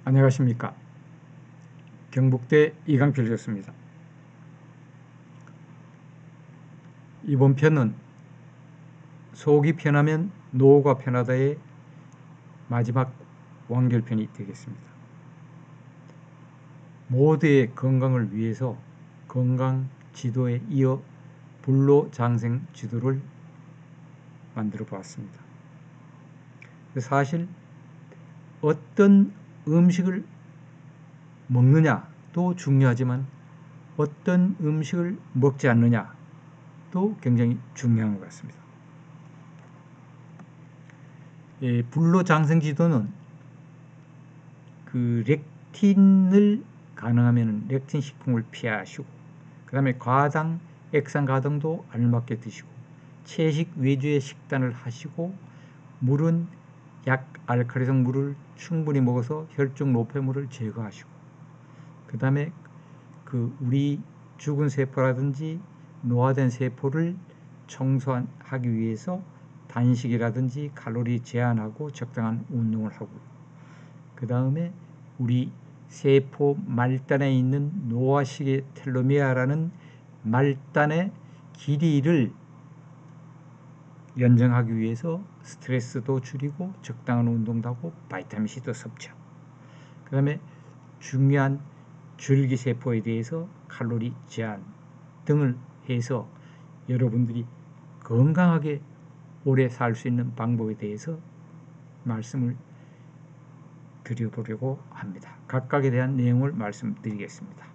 안녕하십니까. 경북대 이강필 교수입니다. 이번 편은 속이 편하면 노후가 편하다의 마지막 완결편이 되겠습니다. 모두의 건강을 위해서 건강 지도에 이어 불로장생 지도를 만들어 보았습니다. 사실 어떤 음식을 먹느냐도 중요하지만 어떤 음식을 먹지 않느냐도 굉장히 중요한 것 같습니다. 불로장생 지도는 그 렉틴을 가능하면 렉틴 식품을 피하시고, 그 다음에 과당, 액상 가당도 알맞게 드시고, 채식 위주의 식단을 하시고, 물은 약 알칼리성 물을 충분히 먹어서 혈중 노폐물을 제거하시고, 그 다음에 우리 죽은 세포라든지 노화된 세포를 청소하기 위해서 단식이라든지 칼로리 제한하고 적당한 운동을 하고, 그 다음에 우리 세포 말단에 있는 노화식의 텔로미어라는 말단의 길이를 연장하기 위해서 스트레스도 줄이고 적당한 운동도 하고 바이타민C도 섭취하고, 그 다음에 중요한 줄기세포에 대해서 칼로리 제한 등을 해서 여러분들이 건강하게 오래 살 수 있는 방법에 대해서 말씀을 드려보려고 합니다. 각각에 대한 내용을 말씀드리겠습니다.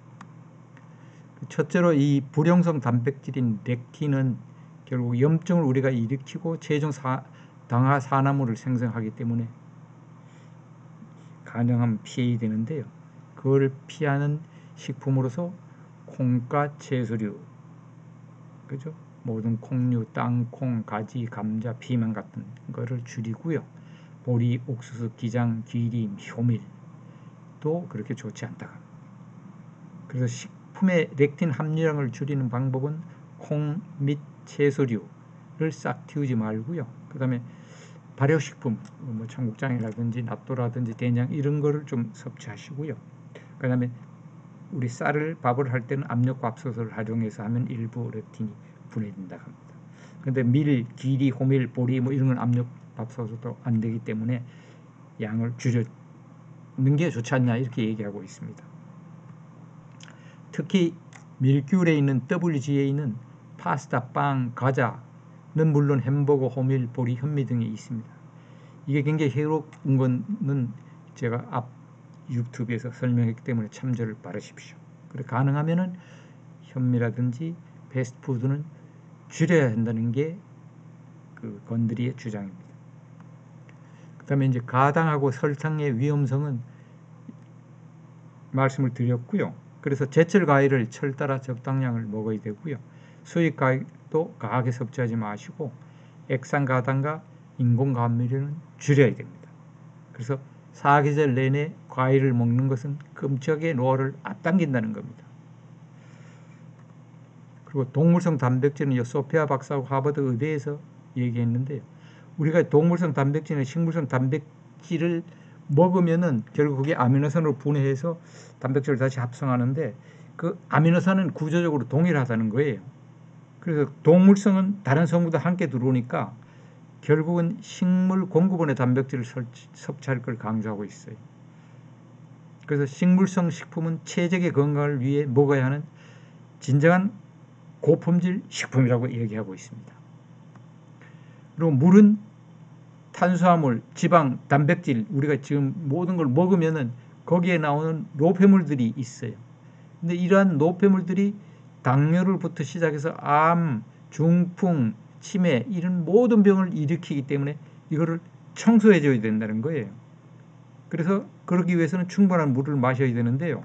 첫째로 이 불용성 단백질인 렉틴은 결국 염증을 우리가 일으키고 최종 당하 산화물을 생성하기 때문에 가능하면 피해야 되는데요. 그걸 피하는 식품으로서 콩과 채소류, 그죠? 모든 콩류, 땅콩, 가지, 감자, 피망 같은 거를 줄이고요. 보리, 옥수수, 기장, 귀리, 효밀도 그렇게 좋지 않다. 그래서 식품의 렉틴 함유량을 줄이는 방법은 콩 및 채소류를 싹 틔우지 말고요. 그 다음에 발효식품, 뭐 청국장이라든지 낫또라든지 된장 이런 거를 좀 섭취하시고요. 그 다음에 우리 밥을 할 때는 압력밥솥을 활용해서 하면 일부 렉틴이 분해된다 합니다. 그런데 밀, 귀리, 호밀, 보리 뭐 이런 건 압력밥솥도 안 되기 때문에 양을 줄여는 게 좋지 않냐 이렇게 얘기하고 있습니다. 특히 밀귤에 있는 WGA는 파스타, 빵, 과자는 물론 햄버거, 호밀, 보리, 현미 등에 있습니다. 이게 굉장히 해로운 거는 제가 앞 유튜브에서 설명했기 때문에 참조를 바라십시오. 그리고 가능하면은 현미라든지 패스트푸드는 줄여야 한다는 게 건드리의 주장입니다. 그 다음에 이제 가당하고 설탕의 위험성은 말씀을 드렸고요. 그래서 제철 과일을 철 따라 적당량을 먹어야 되고요. 수입 과일도 과하게 섭취하지 마시고 액상 가당과 인공 감미료는 줄여야 됩니다. 그래서 사계절 내내 과일을 먹는 것은 끔찍하게 노화를 앞당긴다는 겁니다. 그리고 동물성 단백질은 소피아 박사하고 하버드 의대에서 얘기했는데요. 우리가 동물성 단백질이나 식물성 단백질을 먹으면은 결국 그게 아미노산으로 분해해서 단백질을 다시 합성하는데 그 아미노산은 구조적으로 동일하다는 거예요. 그래서 동물성은 다른 성분도 함께 들어오니까 결국은 식물 공급원의 단백질을 섭취할 걸 강조하고 있어요. 그래서 식물성 식품은 체적의 건강을 위해 먹어야 하는 진정한 고품질 식품이라고 얘기하고 있습니다. 그리고 물은 탄수화물, 지방, 단백질 우리가 지금 모든 걸 먹으면은 거기에 나오는 노폐물들이 있어요. 근데 이러한 노폐물들이 당뇨를부터 시작해서 암, 중풍, 치매 이런 모든 병을 일으키기 때문에 이거를 청소해 줘야 된다는 거예요. 그래서 그러기 위해서는 충분한 물을 마셔야 되는데요.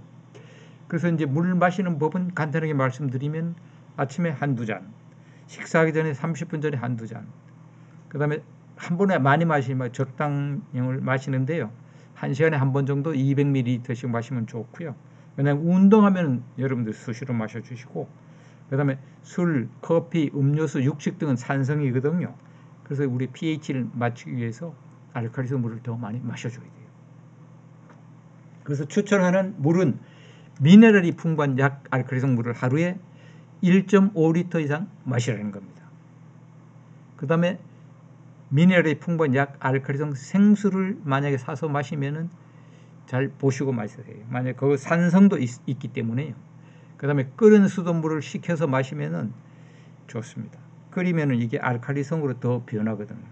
그래서 이제 물 마시는 법은 간단하게 말씀드리면 아침에 한두 잔, 식사하기 전에 30분 전에 한두 잔, 그 다음에 한 번에 많이 마시면 적당량을 마시는데요. 1시간에 한 번 정도 200ml씩 마시면 좋고요. 왜냐하면 운동하면 여러분들 수시로 마셔주시고, 그 다음에 술, 커피, 음료수, 육식 등은 산성이거든요. 그래서 우리 pH를 맞추기 위해서 알칼리성 물을 더 많이 마셔줘야 돼요. 그래서 추천하는 물은 미네랄이 풍부한 약 알칼리성 물을 하루에 1.5리터 이상 마시라는 겁니다. 그 다음에 미네랄이 풍부한 약 알칼리성 생수를 만약에 사서 마시면은 잘 보시고 마셔야 해요. 만약에 그 산성도 있기 때문에요. 그 다음에 끓은 수돗물을 식혀서 마시면은 좋습니다. 끓이면은 이게 알칼리성으로 더 변하거든요.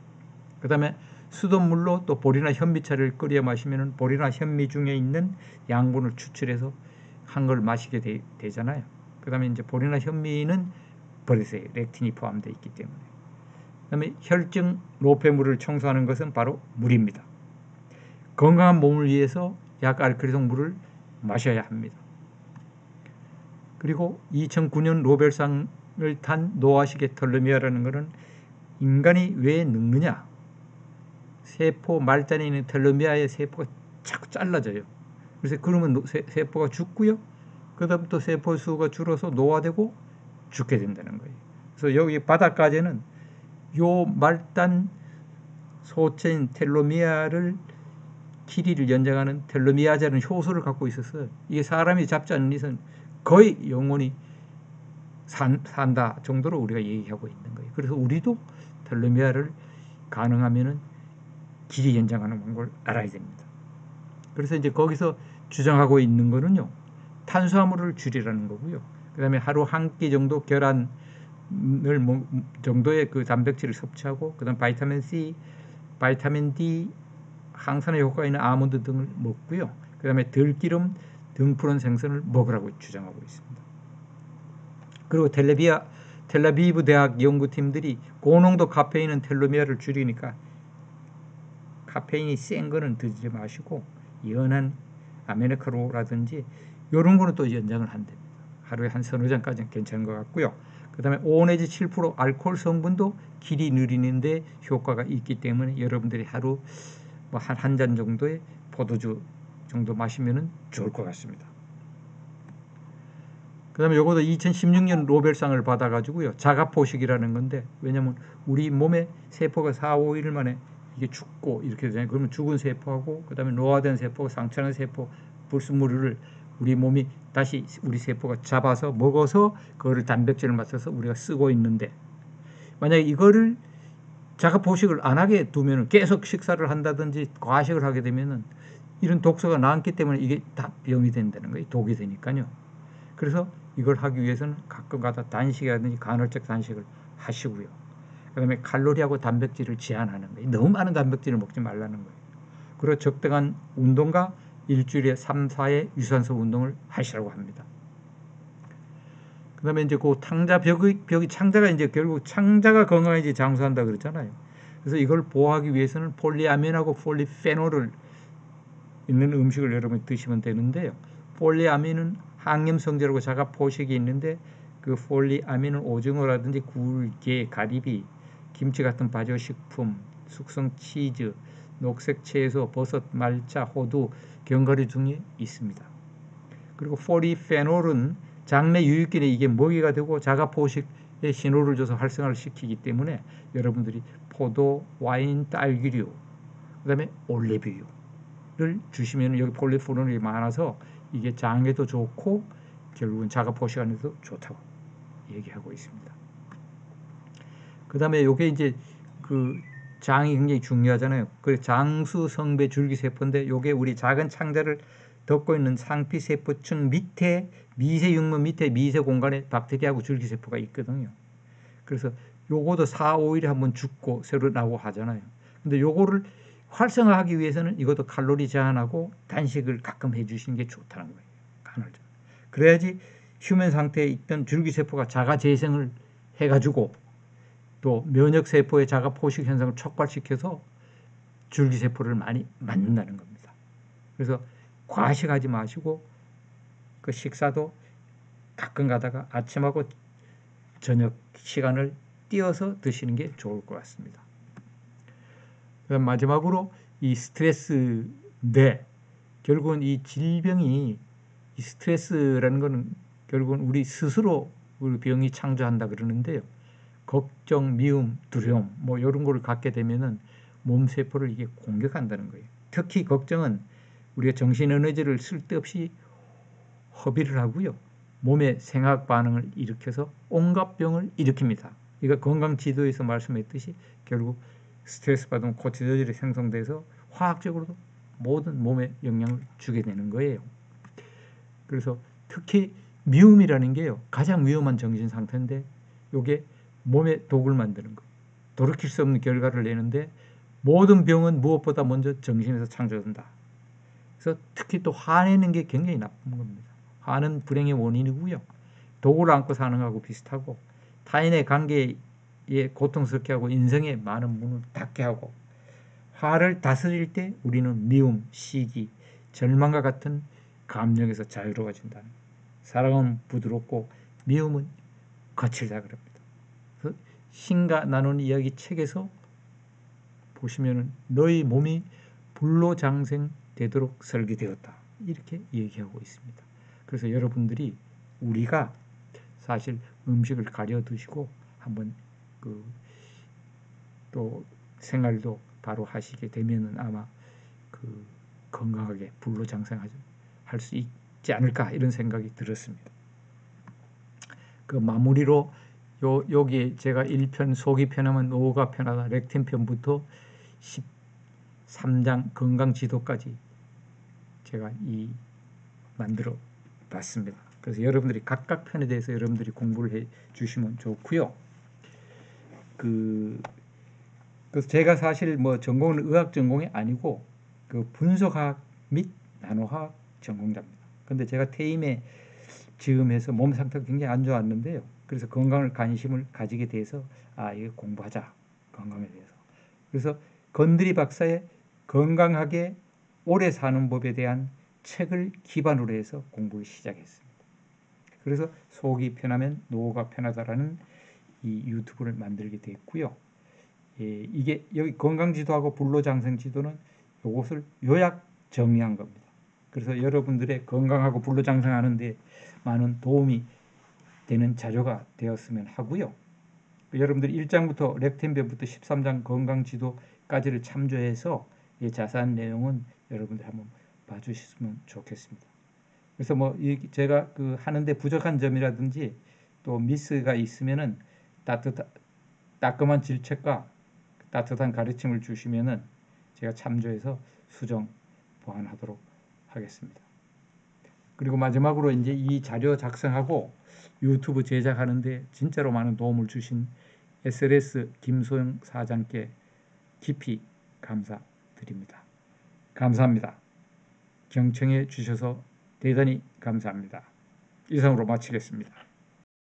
그 다음에 수돗물로 또 보리나 현미차를 끓여 마시면은 보리나 현미 중에 있는 양분을 추출해서 한 걸 마시게 되잖아요. 그 다음에 이제 보리나 현미는 버리세요. 렉틴이 포함되어 있기 때문에. 그 다음에 혈증 노폐물을 청소하는 것은 바로 물입니다. 건강한 몸을 위해서 약 알칼리성 물을 마셔야 합니다. 그리고 2009년 노벨상을 탄 노아식의 텔로미어라는 것은 인간이 왜 늙느냐? 세포 말단에 있는 텔로미어의 세포가 자꾸 잘라져요. 그래서 그러면 세포가 죽고요. 그 다음 또 세포 수가 줄어서 노화되고 죽게 된다는 거예요. 그래서 여기 바닥까지는 요 말단 소체인 텔로미어를 길이를 연장하는 텔로미어자는 효소를 갖고 있어서 이게 사람이 잡지 않는 이상 거의 영원히 산다 정도로 우리가 얘기하고 있는 거예요. 그래서 우리도 텔로미어를 가능하면은 길이 연장하는 걸 알아야 됩니다. 그래서 이제 거기서 주장하고 있는 거는요, 탄수화물을 줄이라는 거고요. 그 다음에 하루 한 끼 정도 계란을 정도의 그 단백질을 섭취하고, 그 다음 바이타민 C, 바이타민 D, 항산화 효과가 있는 아몬드 등을 먹고요. 그 다음에 들기름, 등푸른 생선을 먹으라고 주장하고 있습니다. 그리고 텔라비브 대학 연구팀들이 고농도 카페인은 텔로미어를 줄이니까 카페인이 센 거는 드지 마시고 연한 아메리카노라든지 이런 거는 또 연장을 한답니다. 하루에 한 서너 잔까지는 괜찮은 것 같고요. 그 다음에 5 내지 7% 알코올 성분도 길이 느리는데 효과가 있기 때문에 여러분들이 하루 뭐 한 잔 정도의 포도주 정도 마시면 좋을 것 같습니다. 그 다음에 요것도 2016년 노벨상을 받아가지고요. 자가포식이라는 건데, 왜냐면 우리 몸의 세포가 4, 5일 만에 이게 죽고 이렇게 되잖아요. 그러면 죽은 세포하고, 그 다음에 노화된 세포, 상처난 세포, 불순물을 우리 몸이 다시 우리 세포가 잡아서 먹어서 그거를 단백질을 맞춰서 우리가 쓰고 있는데, 만약에 이거를 자가포식을 안 하게 두면 계속 식사를 한다든지 과식을 하게 되면은 이런 독소가 남기 때문에 이게 다 병이 된다는 거예요. 독이 되니까요. 그래서 이걸 하기 위해서는 가끔가다 단식이라든지 간헐적 단식을 하시고요. 그 다음에 칼로리하고 단백질을 제한하는 거예요. 너무 많은 단백질을 먹지 말라는 거예요. 그리고 적당한 운동과 일주일에 3, 4회 유산소 운동을 하시라고 합니다. 그 다음에 이제 그 벽이 창자가 이제 결국 창자가 건강해지 장수한다 그랬잖아요. 그래서 이걸 보호하기 위해서는 폴리아민하고 폴리페놀을 있는 음식을 여러분이 드시면 되는데요. 폴리아민은 항염성제라고 자가포식이 있는데 그 폴리아민은 오징어라든지 굴, 게, 가리비, 김치 같은 발효식품, 숙성 치즈, 녹색 채소, 버섯, 말차, 호두, 견과류 등에 있습니다. 그리고 폴리페놀은 장내 유익균에 이게 먹이가 되고 자가포식에 신호를 줘서 활성화를 시키기 때문에 여러분들이 포도, 와인, 딸기류, 그 다음에 올리브유를 주시면 여기 폴리페놀이 많아서 이게 장에도 좋고 결국은 자가포식하는데도 좋다고 얘기하고 있습니다. 그 다음에 이게 이제 그 장이 굉장히 중요하잖아요. 그 장수 성배 줄기세포인데 이게 우리 작은 창자를 덮고 있는 상피세포층 밑에 미세육모 밑에 미세 공간에 박테리아하고 줄기세포가 있거든요. 그래서 요거도 4, 5일에 한번 죽고 새로 나오고 하잖아요. 근데 요거를 활성화하기 위해서는 이것도 칼로리 제한하고 단식을 가끔 해주시는 게 좋다는 거예요. 간헐적. 그래야지 휴면 상태에 있던 줄기세포가 자가 재생을 해가지고 또 면역세포의 자가 포식 현상을 촉발시켜서 줄기세포를 많이 만든다는 겁니다. 그래서 과식하지 마시고 그 식사도 가끔 가다가 아침하고 저녁 시간을 띄어서 드시는 게 좋을 것 같습니다. 그다음 마지막으로 이 스트레스인데 결국은 이 질병이 이 스트레스라는 것은 결국은 우리 스스로 우리 병이 창조한다 그러는데요. 걱정, 미움, 두려움 이런 거를 갖게 되면은 몸 세포를 이게 공격한다는 거예요. 특히 걱정은 우리가 정신 에너지를 쓸데없이 허비를 하고요. 몸의 생학 반응을 일으켜서 온갖 병을 일으킵니다. 이거 건강 지도에서 말씀했듯이 결국 스트레스 받으면 코티졸이 생성돼서 화학적으로도 모든 몸에 영향을 주게 되는 거예요. 그래서 특히 미움이라는 게요. 가장 위험한 정신 상태인데 이게 몸에 독을 만드는 거예요. 돌이킬 수 없는 결과를 내는데 모든 병은 무엇보다 먼저 정신에서 창조된다. 그래서 특히 또 화내는 게 굉장히 나쁜 겁니다. 화는 불행의 원인이고요. 독을 안고 사는 것하고 비슷하고 타인의 관계에 고통스럽게 하고 인생의 많은 문을 닫게 하고 화를 다스릴 때 우리는 미움, 시기, 절망과 같은 감정에서 자유로워진다는 거예요. 사랑은 부드럽고 미움은 거칠다 그럽니다. 그래서 신과 나눈 이야기 책에서 보시면은 너희 몸이 불로장생 되도록 설계되었다. 이렇게 얘기하고 있습니다. 그래서 여러분들이 우리가 사실 음식을 가려 드시고 한번 또 생활도 바로 하시게 되면은 아마 건강하게 불로장생할 수 있지 않을까 이런 생각이 들었습니다. 그 마무리로 여기 제가 1편 속이 편하면 노후가 편하다 렉틴 편부터 13장 건강지도까지 제가 만들어 봤습니다. 그래서 여러분들이 각각 편에 대해서 여러분들이 공부를 해 주시면 좋고요. 그래서 제가 사실 뭐 전공은 의학 전공이 아니고 분석학 및 나노화학 전공자입니다. 근데 제가 퇴임에 즈음해서 몸 상태가 굉장히 안 좋았는데요. 그래서 건강을 관심을 가지게 돼서 이거 공부하자 건강에 대해서. 그래서 건드리 박사의 건강하게 오래 사는 법에 대한 책을 기반으로 해서 공부를 시작했습니다. 그래서 속이 편하면 노후가 편하다라는 이 유튜브를 만들게 됐고요. 이게 여기 건강지도하고 불로장생지도는 이것을 요약 정리한 겁니다. 그래서 여러분들의 건강하고 불로장생하는 데 많은 도움이 되는 자료가 되었으면 하고요. 여러분들 1장부터 렉틴변부터 13장 건강지도까지를 참조해서 이 자세한 내용은 여러분들 한번 봐주셨으면 좋겠습니다. 그래서 뭐 제가 하는데 부족한 점이라든지 또 미스가 있으면은 따끔한 질책과 따뜻한 가르침을 주시면은 제가 참조해서 수정 보완하도록 하겠습니다. 그리고 마지막으로 이제 이 자료 작성하고 유튜브 제작하는데 진짜로 많은 도움을 주신 SLS 김소영 사장께 깊이 감사드립니다. 감사합니다. 경청해 주셔서 대단히 감사합니다. 이상으로 마치겠습니다.